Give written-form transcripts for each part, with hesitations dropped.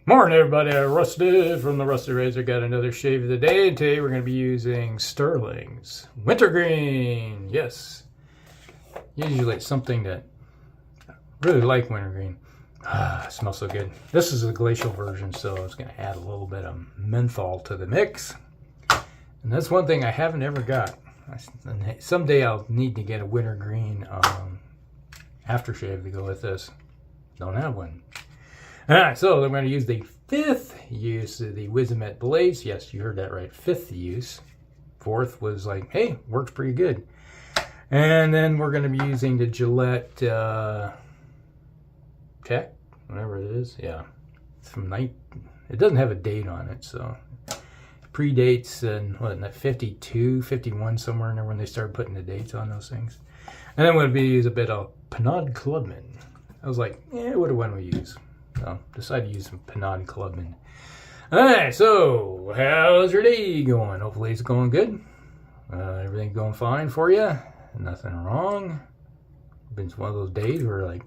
Morning everybody, Rusted from the Rusted Razor. Got another shave of the day, and today we're going to be using Stirling's Wintergreen. Yes, usually it's something that I really like. Wintergreen. It smells so good. This is a glacial version, so I was going to add a little bit of menthol to the mix. And that's one thing I haven't ever got. Someday I'll need to get a Wintergreen aftershave to go with this. Don't have one. Alright, so I'm going to use the 5th use of the Wizamet blades. Yes, you heard that right. 5th use. 4th was like, hey, works pretty good. And then we're going to be using the Gillette Tech, whatever it is. Yeah, it's from it doesn't have a date on it, so predates in what, 52, 51, somewhere in there when they started putting the dates on those things. And then we'll be use a bit of Pinaud Clubman. I was like, what do we use? So decided to use some Pinaud Clubman. Alright, so how's your day going? Hopefully it's going good. Everything going fine for you? Nothing wrong? Been one of those days where like,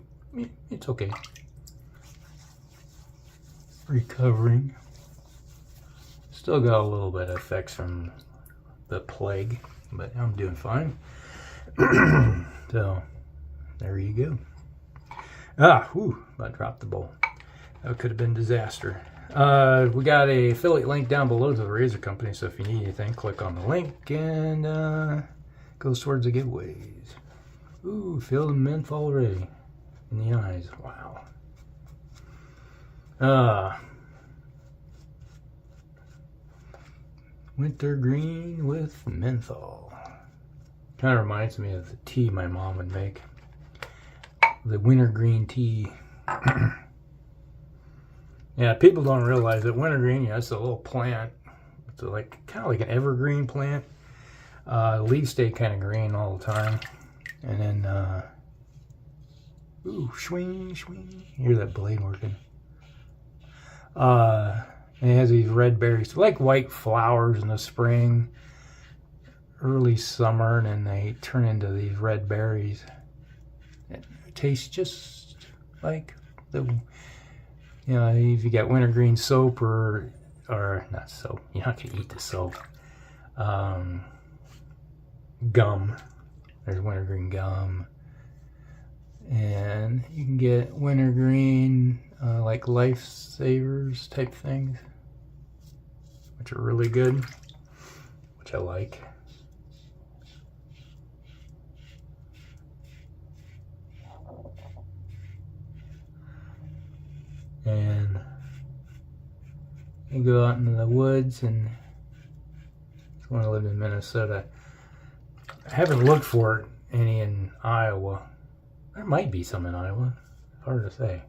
it's okay. Recovering. Still got a little bit of effects from the plague, but I'm doing fine. So, there you go. I dropped the bowl. That could have been disaster. We got a affiliate link down below to the razor company, so if you need anything, click on the link and goes towards the giveaways. Ooh, feel the menthol already in the eyes. Wow. Wintergreen with menthol. Kind of reminds me of the tea my mom would make. The wintergreen tea. Yeah, people don't realize that wintergreen, it's a little plant. It's like kind of like an evergreen plant. Leaves stay kind of green all the time. And then, ooh, swing, swing. Hear that blade working. And it has these red berries, like white flowers in the spring, early summer, and then they turn into these red berries. It tastes just like the, if you got wintergreen soap or not soap, you don't have to eat the soap. Gum. There's wintergreen gum. And you can get wintergreen like lifesavers type things, which are really good, which I like. And you go out into the woods, and when I lived in Minnesota, I haven't looked for any in Iowa. There might be some in Iowa. Hard to say.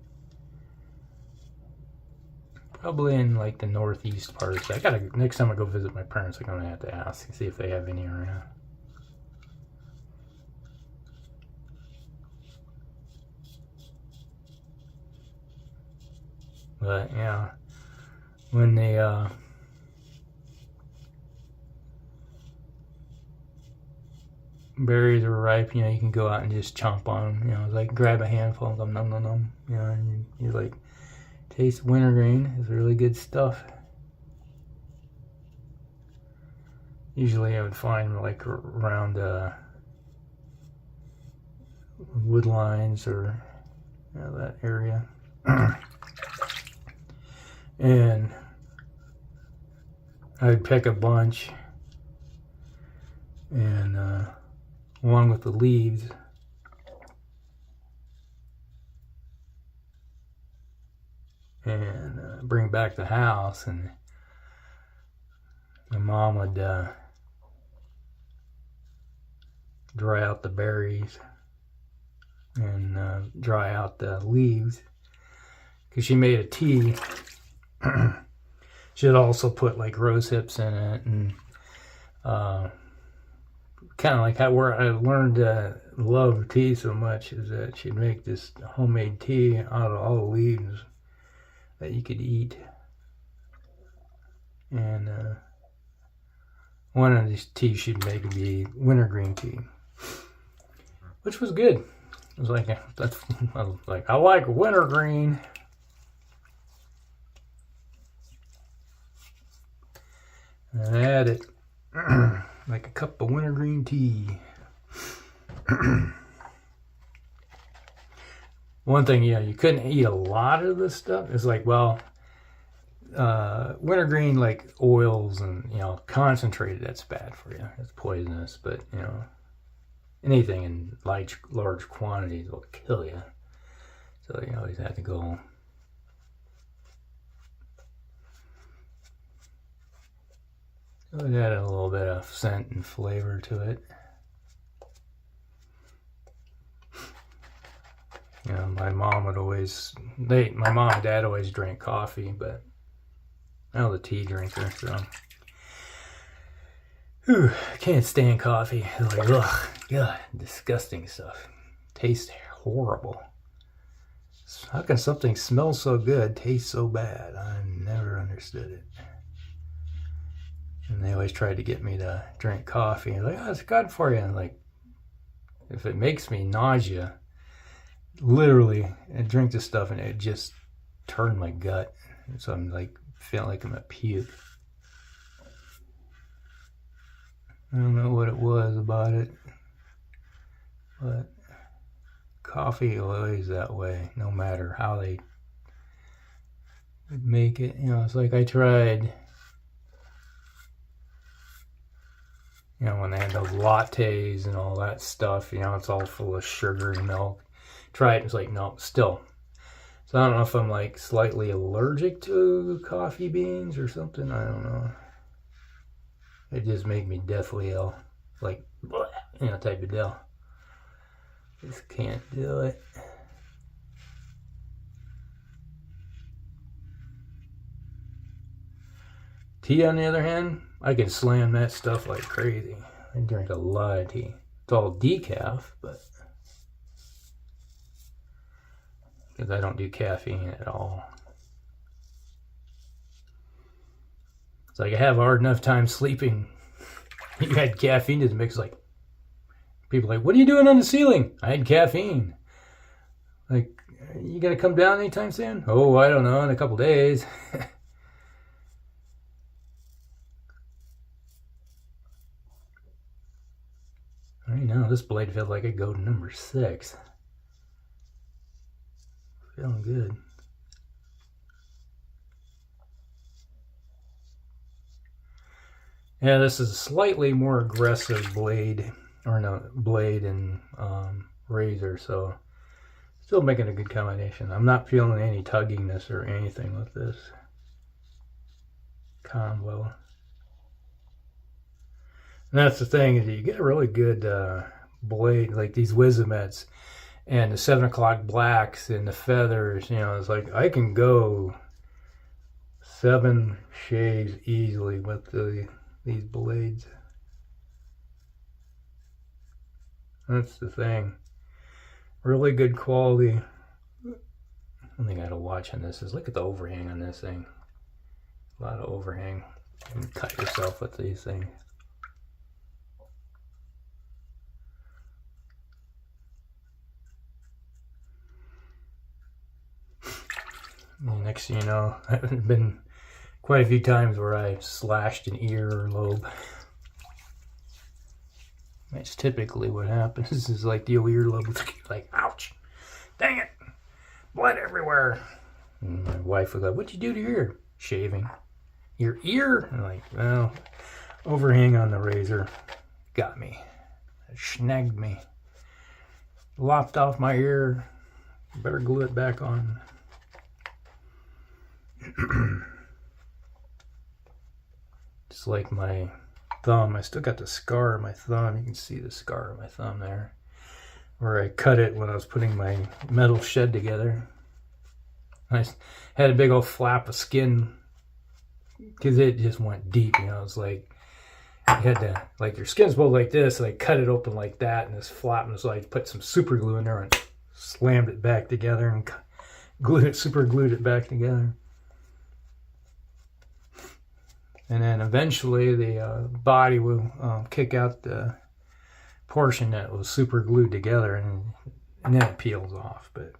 Probably in like the northeast part of the state. Next time I go visit my parents, I'm gonna have to ask and see if they have any around. But yeah, when the berries are ripe, you can go out and just chomp on them. Like grab a handful of them, nom nom nom. And you like taste wintergreen. It's really good stuff. Usually I would find like around wood lines or that area. And I'd pick a bunch, and along with the leaves, and bring back to the house, and my mom would dry out the berries and dry out the leaves, because she made a tea. She'd also put like rose hips in it, and kind of like where I learned to love tea so much is that she'd make this homemade tea out of all the leaves that you could eat. And one of these teas she'd make would be wintergreen tea, which was good. It was like, I was like, I like wintergreen. And add it like a cup of wintergreen tea. One thing, yeah, you couldn't eat a lot of this stuff. It's like, well, wintergreen, like oils and, you know, concentrated, that's bad for you. It's poisonous, but, you know, anything in large quantities will kill you. So you always have to go. So it added a little bit of scent and flavor to it. You know, my mom and dad always drank coffee, but I'm the tea drinker, so. Whew, I can't stand coffee. It's like, ugh, God, disgusting stuff. Tastes horrible. How can something smell so good, taste so bad? I never understood it. And they always tried to get me to drink coffee. Like, oh, it's good for you. And like, if it makes me nausea, literally, I drink this stuff and it just turned my gut. So I'm like, feeling like I'm a puke. I don't know what it was about it, but coffee always that way, no matter how they make it. You know, it's like I tried, you know, when they had those lattes and all that stuff, you know, it's all full of sugar and milk. Try it, it's like, no, still. So I don't know if I'm like slightly allergic to coffee beans or something, I don't know. It just made me deathly ill, like, you know, type of deal. Just can't do it. Tea, on the other hand, I can slam that stuff like crazy. I drink a lot of tea. It's all decaf, but because I don't do caffeine at all. It's like I have a hard enough time sleeping. You had caffeine to the mix, like, people are like, what are you doing on the ceiling? I had caffeine. Like, you gonna come down anytime soon? Oh, I don't know, in a couple days. Right now, this blade feels like it go to number 6. Feeling good. Yeah, this is a slightly more aggressive blade, or no, blade and razor, so still making a good combination. I'm not feeling any tugginess or anything with this combo. And that's the thing, is you get a really good blade, like these Wizamets and the 7 o'clock blacks and the feathers, you know, it's like I can go 7 shades easily with these blades. That's the thing. Really good quality. One thing I gotta watch on this is look at the overhang on this thing. A lot of overhang. You can cut yourself with these things. And next thing you know, I've been quite a few times where I slashed an ear or lobe. That's typically what happens. This is like the earlobe, like, ouch, dang it, blood everywhere. And my wife was like, what'd you do to your ear? Shaving. Your ear? And I'm like, well, overhang on the razor got me. It snagged me. Lopped off my ear. Better glue it back on. Just like my thumb, I still got the scar on my thumb. You can see the scar on my thumb there, where I cut it when I was putting my metal shed together. I had a big old flap of skin because it just went deep, you know. It's like you had to, like, your skin's both like this, so I cut it open like that, and this flap, and so I put some super glue in there and slammed it back together and super glued it back together. And then eventually the body will kick out the portion that was super glued together, and then it peels off. But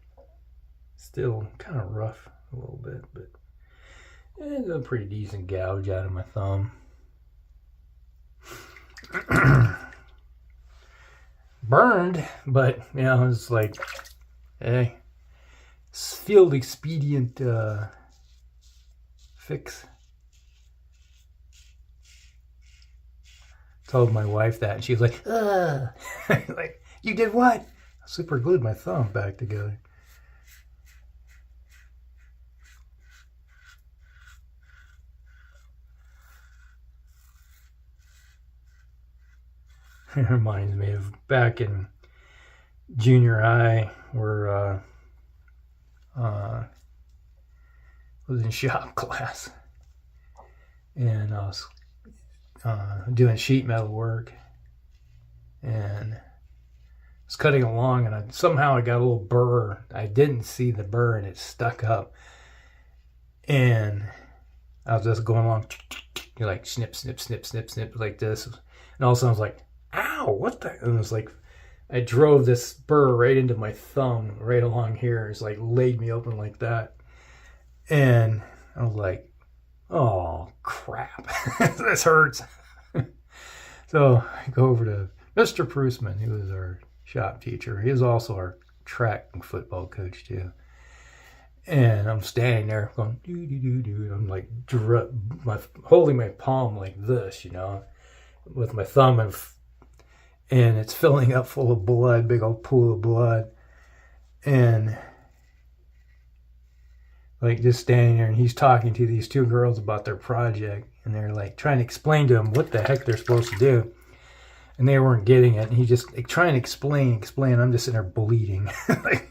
still kind of rough a little bit. But it's a pretty decent gouge out of my thumb. Burned, but you know, it's like, hey, field expedient fix. Told my wife that, and she was like, ugh. Like, you did what? I super glued my thumb back together. It reminds me of back in junior high where I was in shop class, and I was doing sheet metal work, and I was cutting along, and somehow I got a little burr. I didn't see the burr, and it stuck up, and I was just going along, like snip, snip, snip, snip, snip, like this, and all of a sudden I was like, ow, what the? And it was like, I drove this burr right into my thumb, right along here. It's like laid me open like that. And I was like, oh, crap. This hurts. So I go over to Mr. Prusman, who was our shop teacher. He was also our track and football coach, too. And I'm standing there going, doo-doo-doo-doo. I'm like holding my palm like this, you know, with my thumb, and it's filling up full of blood, big old pool of blood. And like just standing there, and he's talking to these two girls about their project, and they're like trying to explain to him what the heck they're supposed to do. And they weren't getting it. And he just like trying to explain. I'm just sitting there bleeding. Like,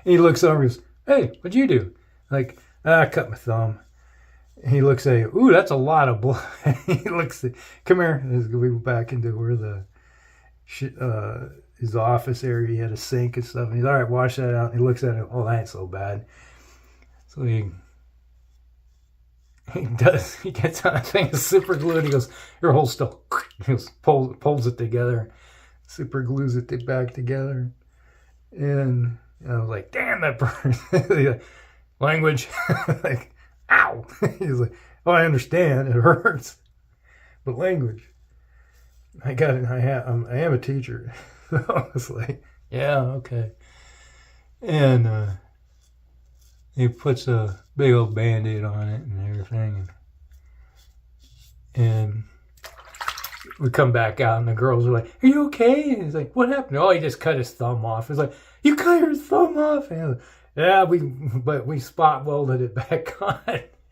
and he looks over and goes, hey, what'd you do? Like, I cut my thumb. And he looks at you, ooh, that's a lot of blood. He looks at, come here. We go back into where his office area, he had a sink and stuff, and he's all right, wash that out. And he looks at it, oh, that ain't so bad. So he gets on a thing of super glue, and he goes, your whole stuff, he goes, pulls it together, super glues it back together. And I was like, damn, that burns. Language. Like, ow. He's like, oh, I understand, it hurts, but language. I am a teacher. So I was like, yeah, okay. And he puts a big old Band-Aid on it and everything. And we come back out, and the girls are like, are you okay? And he's like, what happened? Oh, he just cut his thumb off. He's like, you cut your thumb off? And like, yeah, but we spot welded it back on.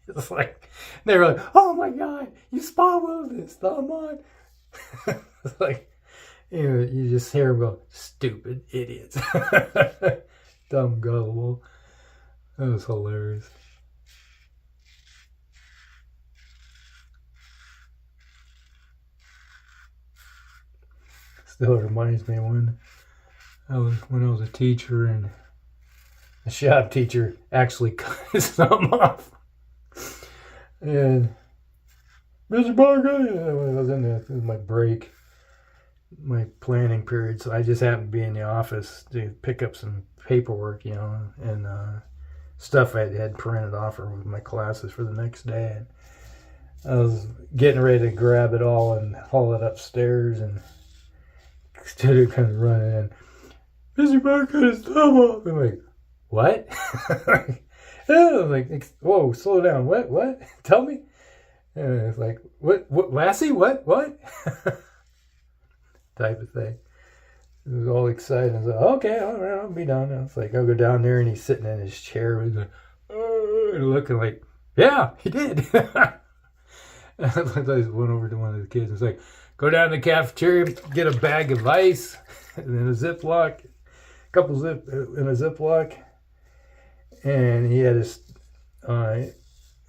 It's like, they were like, oh my God, you spot welded his thumb on? It's like, you just hear him go, stupid idiots. Dumb gullible. That was hilarious. Still reminds me when I was a teacher, and the shop teacher actually cut his thumb off. And Mr. Barker, I was in my break, my planning period, so I just happened to be in the office to pick up some paperwork, you know, and stuff I had printed off for my classes for the next day. And I was getting ready to grab it all and haul it upstairs, and instead of kind of running in, Mr. Barker cut his thumb off. I'm like, what? Yeah, I was like, whoa, slow down. What? Tell me. And it's like, what, Lassie? What? Type of thing. It was all excited. I was like, okay, all right, I'll be down now. It's like, I'll go down there, and he's sitting in his chair, and he's like, and looking like, yeah, he did. I went over to one of the kids, and was like, go down to the cafeteria, get a bag of ice, and then a Ziploc, in a Ziploc, and he had his,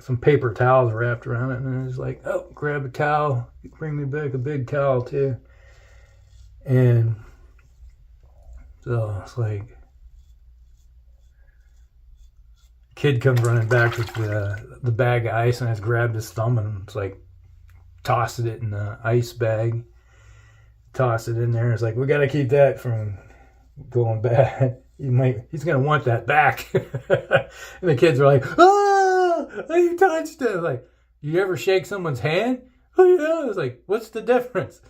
some paper towels wrapped around it, and I was like, oh, grab a towel, bring me back a big towel too. And so it's like, kid comes running back with the bag of ice, and I just grabbed his thumb and it's like tossed it in the ice bag, tossed it in there. It's like, we got to keep that from going bad. He's gonna want that back. And the kids are like, oh, you touched it. Like, you ever shake someone's hand? Oh yeah. I was like, what's the difference?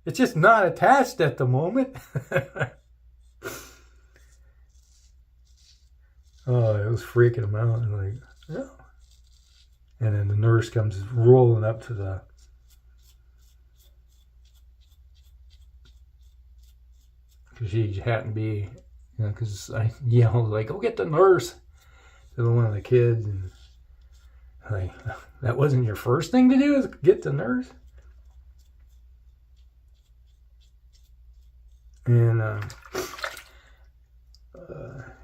It's just not attached at the moment. Oh, it was freaking him out. And like, yeah. And then the nurse comes rolling up to the because she happened to be, you know, because I yelled like, "Go get the nurse!" to one of the kids, and like, that wasn't your first thing to do, is get the nurse. And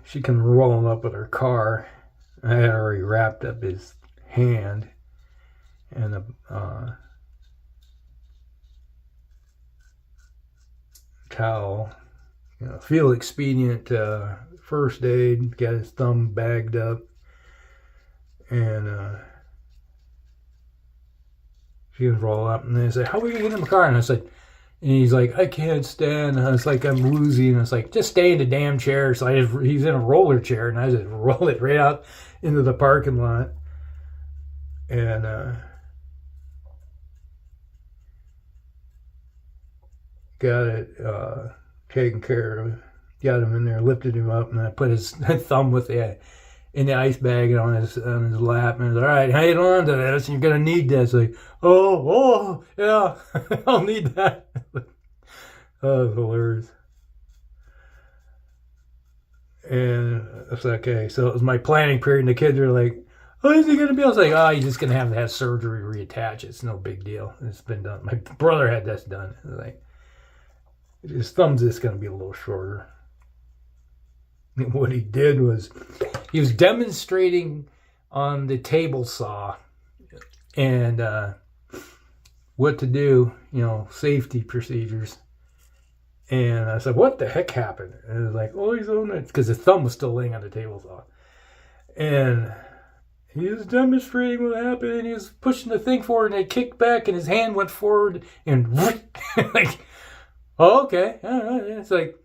she come rolling up with her car. I had already wrapped up his hand and a towel. You know, feel expedient first aid. Got his thumb bagged up, and she was roll up, and they said, "How are we gonna get in the car?" And I said, and he's like, "I can't stand." And I was like, "I'm woozy," and I was like, "Just stay in the damn chair." So he's in a roller chair, and I just roll it right out into the parking lot, and got it taken care of. Got him in there, lifted him up, and I put his thumb in the ice bag and on his lap, and I was all right, hang on to this. You're gonna need this. Like, oh, yeah, I'll need that. Oh, hilarious. And it's like, okay, so it was my planning period, and the kids are like, "Oh, is he gonna be?" I was like, "Oh, he's just gonna have surgery, reattach. It's no big deal. It's been done." My brother had this done. Like, his thumb's just gonna be a little shorter. And what he did was, he was demonstrating on the table saw and what to do, you know, safety procedures. And I said, "What the heck happened?" And it was like, "Oh, he's on it," because his thumb was still laying on the table saw. And he was demonstrating what happened, and he was pushing the thing forward, and it kicked back, and his hand went forward, and like, oh, okay. It's like,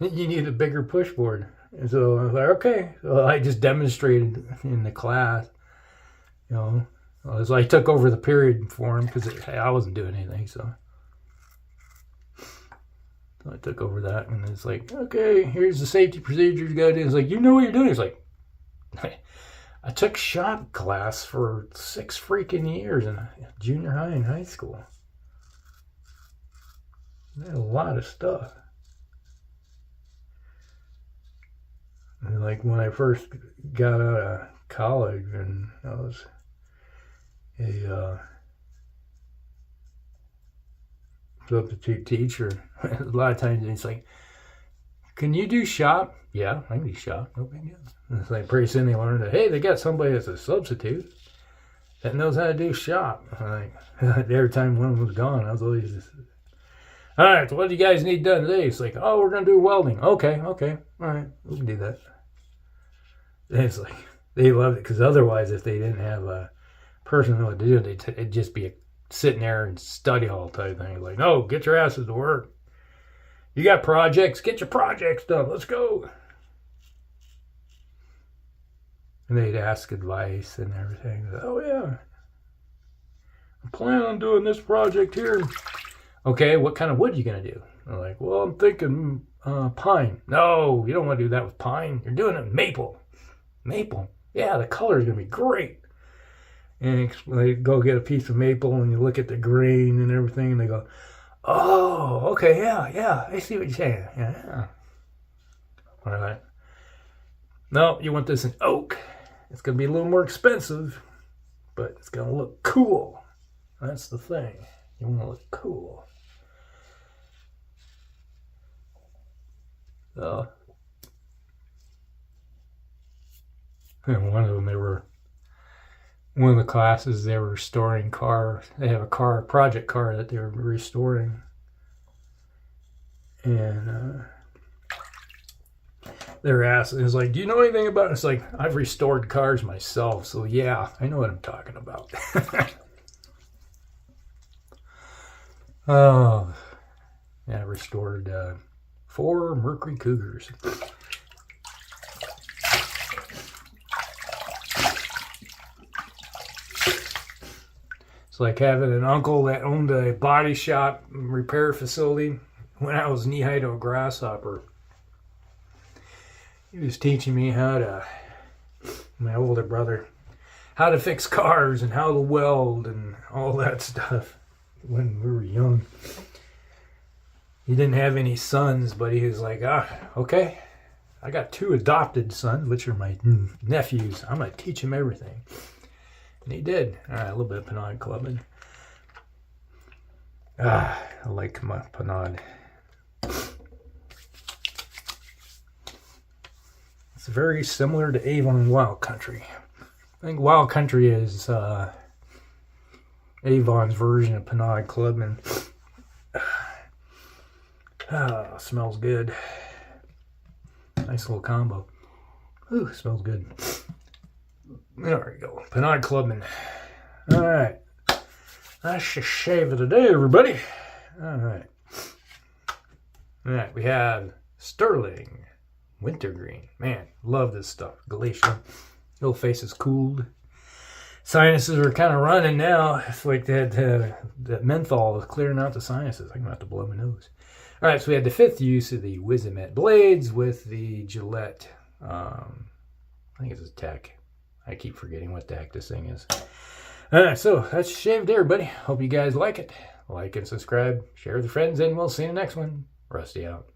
you need a bigger push board. And so I was like, okay. So I just demonstrated in the class, you know. So I took over the period for him because I wasn't doing anything. So I took over that, and it's like, okay, here's the safety procedures you got to do. It's like, you know what you're doing. It's like, I took shop class for 6 freaking years in junior high and high school. That's a lot of stuff. And like when I first got out of college, and I was a substitute teacher, a lot of times it's like, "Can you do shop?" "Yeah, I can do shop. No big deal." And it's like pretty soon they learned that, hey, they got somebody that's a substitute that knows how to do shop. Like, every time one was gone, I was always just, "All right, so what do you guys need done today?" It's like, "Oh, we're going to do welding." Okay, all right, we can do that. And it's like, they loved it, because otherwise, if they didn't have a person who know what to do, it'd just be sitting there and study hall type thing. Like, "No, get your asses to work. You got projects, get your projects done. Let's go." And they'd ask advice and everything. "Oh, yeah, I'm planning on doing this project here." "Okay, what kind of wood are you going to do?" I'm like, "Well, I'm thinking pine." "No, you don't want to do that with pine. You're doing it with maple." "Maple? Yeah, the color is going to be great." And they go get a piece of maple, and you look at the grain and everything, and they go, "Oh, okay, yeah, I see what you're saying. Yeah." All right. "No, you want this in oak. It's going to be a little more expensive, but it's going to look cool. That's the thing. You want to look cool." So, and one of the classes, they were restoring cars. They have a project car that they were restoring. And they were asking, it's like, "Do you know anything about it?" It's like, "I've restored cars myself, so yeah, I know what I'm talking about." Oh, yeah, I restored 4 Mercury Cougars. It's like having an uncle that owned a body shop repair facility when I was knee-high to a grasshopper. He was teaching me my older brother, how to fix cars and how to weld and all that stuff when we were young. He didn't have any sons, but he was like, okay, I got 2 adopted sons, which are my nephews. I'm going to teach them everything. And he did. All right, a little bit of Pinaud Clubman. I like my Pinaud. It's very similar to Avon Wild Country. I think Wild Country is Avon's version of Pinaud Clubman. Smells good. Nice little combo. Ooh, smells good. There we go. Pinaud Clubman. All right. That's the shave of the day, everybody. All right. All right, we have Stirling Wintergreen. Man, love this stuff. Glacial. Little face is cooled. Sinuses are kind of running now. It's like that menthol is clearing out the sinuses. I'm going to have to blow my nose. All right, so we had the 5th use of the Wizamet blades with the Gillette. I think it's a tech. I keep forgetting what the heck this thing is. All right, so that's shaved, everybody. Hope you guys like it. Like and subscribe, share with your friends, and we'll see you in the next one. Rusty out.